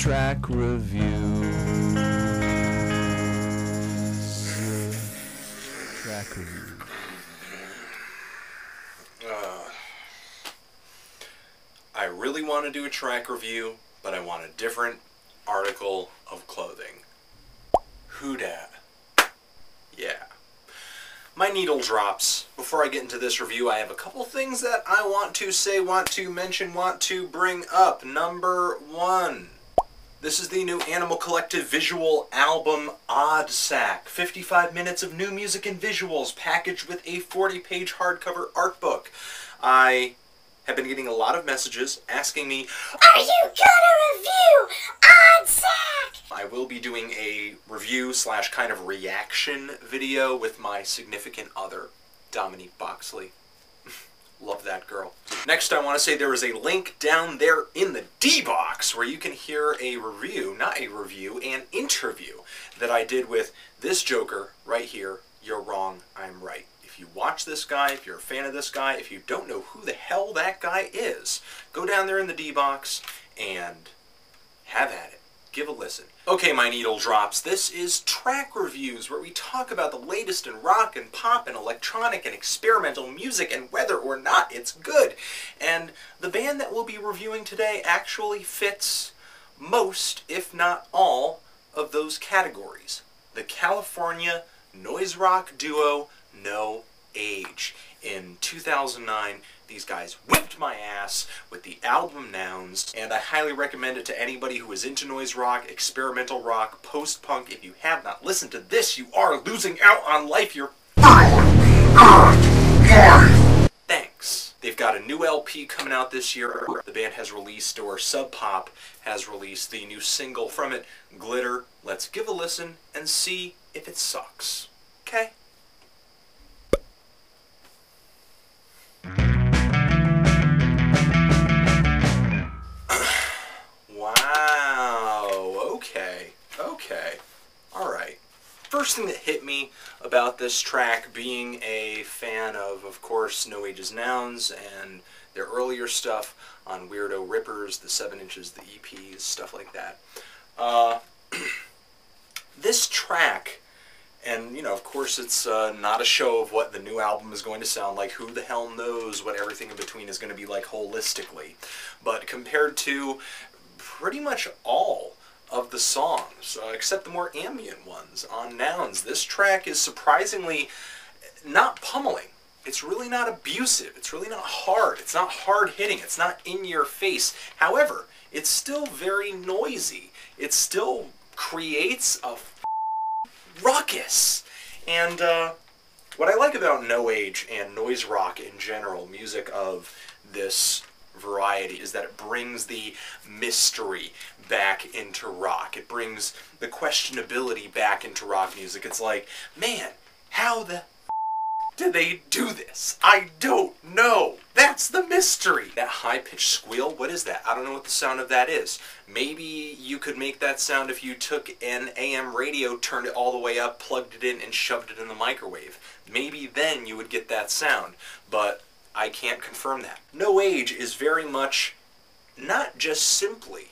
track reviews. Track reviews. I really want to do a track review, but I want a different article of clothing. Who dat? Yeah. My needle drops. Before I get into this review, I have a couple things that I want to say, want to mention, want to bring up. Number one. This is the new Animal Collective visual album, Odd Sack. 55 minutes of new music and visuals packaged with a 40-page hardcover art book. I have been getting a lot of messages asking me, "Are you gonna review Odd Sack?" I will be doing a review / kind of reaction video with my significant other, Dominique Boxley. Love that girl. Next, I want to say there is a link down there in the D-Box where you can hear a review, not a review, an interview that I did with this joker right here. You're wrong, I'm right. If you watch this guy, if you're a fan of this guy, if you don't know who the hell that guy is, go down there in the D-Box and have at it. Give a listen. Okay, my needle drops. This is track reviews, where we talk about the latest in rock and pop and electronic and experimental music and whether or not it's good. And the band that we'll be reviewing today actually fits most, if not all, of those categories. The California noise rock duo No Age. In 2009, these guys whipped my ass with the album Nouns, and I highly recommend it to anybody who is into noise rock, experimental rock, post-punk. If you have not listened to this, you are losing out on life. You're thanks. They've got a new LP coming out this year. The band has released, or Sub Pop has released, the new single from it, Glitter. Let's give a listen and see if it sucks. Okay? Wow, okay, alright. First thing that hit me about this track, being a fan of course, No Age's Nouns and their earlier stuff on Weirdo Rippers, the 7 inches, the EPs, stuff like that. This track, and you know, of course it's not a show of what the new album is going to sound like. Who the hell knows what everything in between is going to be like holistically. But compared to pretty much all of the songs, except the more ambient ones on Nouns, this track is surprisingly not pummeling. It's really not abusive. It's really not hard. It's not hard-hitting. It's not in your face. However, it's still very noisy. It still creates a ruckus. And what I like about No Age and noise rock in general, music of this variety, is that it brings the mystery back into rock. It brings the questionability back into rock music. It's like, man, how the did they do this? I don't know. That's the mystery. That high-pitched squeal, what is that? I don't know what the sound of that is. Maybe you could make that sound if you took an AM radio, turned it all the way up, plugged it in, and shoved it in the microwave. Maybe then you would get that sound, but I can't confirm that. No Age is very much not just simply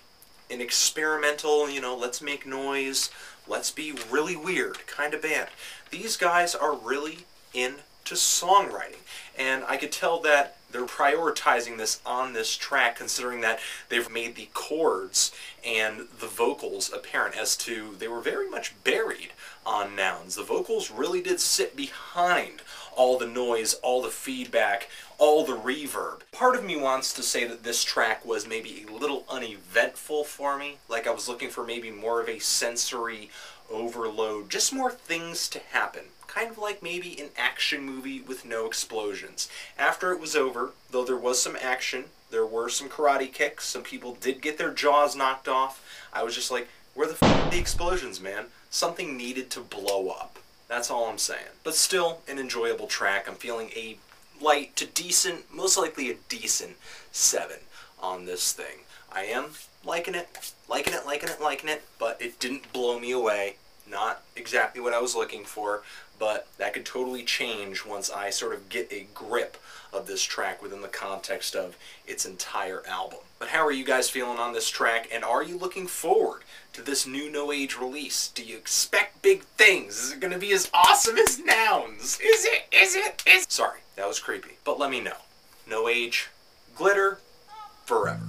an experimental, you know, let's make noise, let's be really weird kind of band. These guys are really into songwriting, and I could tell that they're prioritizing this on this track, considering that they've made the chords and the vocals apparent, as to they were very much buried on Nouns. The vocals really did sit behind all the noise, all the feedback, all the reverb. Part of me wants to say that this track was maybe a little uneventful for me, like I was looking for maybe more of a sensory overload, just more things to happen. Kind of like maybe an action movie with no explosions. After it was over, though there was some action, there were some karate kicks, some people did get their jaws knocked off, I was just like, where the f*** are the explosions, man? Something needed to blow up. That's all I'm saying. But still, an enjoyable track. I'm feeling a light to decent, most likely a decent 7 on this thing. I am liking it, but it didn't blow me away. Not exactly what I was looking for, but that could totally change once I sort of get a grip of this track within the context of its entire album. But how are you guys feeling on this track, and are you looking forward to this new No Age release? Do you expect big things? Is it going to be as awesome as Nouns? Is it? Sorry, that was creepy, but let me know. No Age, glitter, forever.